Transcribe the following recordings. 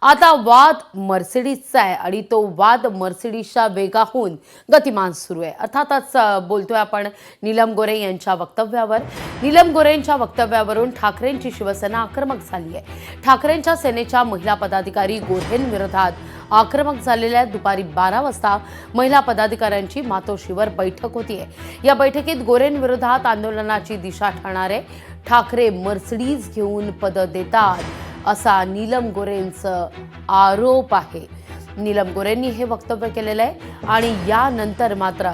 आता वाद मर्सिडीजचा आहे आणि तो वाद मर्सिडीजच्या वेगाहून गतिमान सुरू आहे। अर्थातच बोलतोय आपण नीलम गोरे यांच्या वक्तव्यावर। नीलम गोरेंच्या वक्तव्यावरून ठाकरेंची शिवसेना आक्रमक झाली आहे। ठाकरेंच्या सेनेच्या महिला पदाधिकारी गोरेंविरोधात आक्रमक झालेल्या दुपारी 12 वाजता महिला पदाधिकाऱ्यांची मातोश्रीवर बैठक होतीये। या बैठकीत गोरेंविरोधात आंदोलनाची दिशा ठरणारे ठाकरे मर्सिडीज घेऊन पद देतात असा नीलम गोरेंचा आरोप आहे। नीलम गोरेंनी हे वक्तव्य केलेलं आहे आणि यानंतर मात्र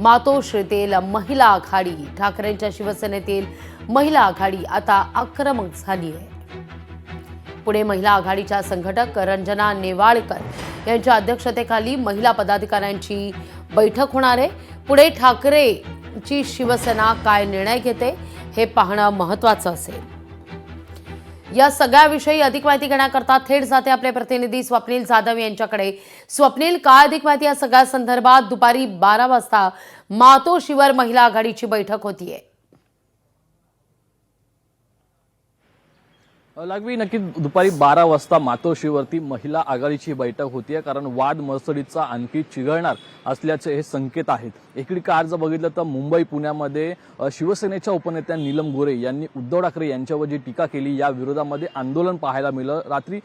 मातोश्रीतील महिला आघाडी, ठाकरेंच्या शिवसेनेतील महिला आघाडी आता आक्रमक झाली आहे। पुणे महिला आघाडीच्या संघटक रंजना नेवाळकर यांच्या अध्यक्षतेखाली महिला पदाधिकाऱ्यांची बैठक होणार आहे। पुढे ठाकरेंची शिवसेना काय निर्णय घेते हे पाहणं महत्त्वाचं असेल। या सगळ्याविषयी अधिक माहिती घेण्याकरता थेट जाते आपले प्रतिनिधी स्वप्नील जाधव यांच्याकडे। स्वप्नील, काय अधिक माहिती या सगळ्या संदर्भात? दुपारी 12 वाजता मातोश्रीवर महिला आघाडीची बैठक होतीये। लागवी नक्की दुपारी 12 वाजता मातोश्रीवरती महिला आघाडीची बैठक होतीये, कारण वाद मर्सिडीजचा आणखी चिघळणार असल्याचे हे संकेत आहेत। एकीकडे आज बघितलं तर मुंबई पुण्यामध्ये शिवसेनेच्या उपनेत्या नीलम गोरे यांनी उद्धव ठाकरे यांच्यावर जी टीका केली या विरोधामध्ये आंदोलन पाहायला मिळालं। रात्री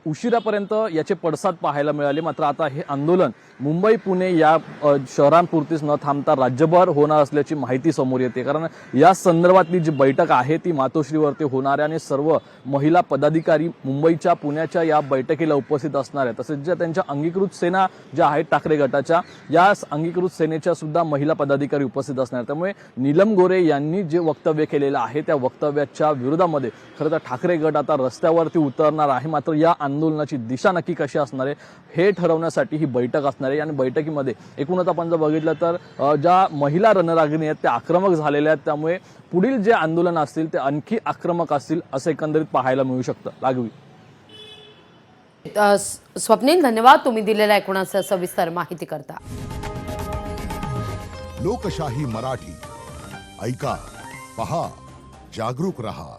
उशिरापर्यंत याचे पडसाद पाहायला मिळाले। मात्र आता हे आंदोलन मुंबई पुणे या शहरांपुरतीच न थांबता राज्यभर होणार असल्याची माहिती समोर येते, कारण या संदर्भातली जी बैठक आहे ती मातोश्रीवरती होणार आहे आणि सर्व महिला पदाधिकारी मुंबईच्या पुण्याच्या या बैठकीला उपस्थित असणार आहेत। तसेच ज्या त्यांच्या अंगीकृत सेना ज्या आहेत ठाकरे गटाच्या, या अंगीकृत सेनेच्या सुद्धा महिला पदाधिकारी उपस्थित असणार। त्यामुळे नीलम गोरे यांनी जे वक्तव्य केलेलं आहे त्या वक्तव्याच्या विरोधामध्ये खरं तर ठाकरे गट आता रस्त्यावरती उतरणार आहे। मात्र या आंदोलनाची दिशा नक्की कशी असणार आहे हे ठरवण्यासाठी ही बैठक असणार आहे। आणि बैठकीमध्ये एकूणच आपण जर बघितलं तर ज्या महिला रणरागिणी आहेत त्या आक्रमक झालेल्या आहेत, त्यामुळे पुढील जे आंदोलन असतील ते आणखी आक्रमक असतील असं एकंदरीत पाहायला मिळू शकतं। लागवी स्वप्नील, धन्यवाद तुम्ही दिलेल्या एकूणच सविस्तर माहिती करता। लोकशाही मराठी ऐका, पहा, जागरूक रहा।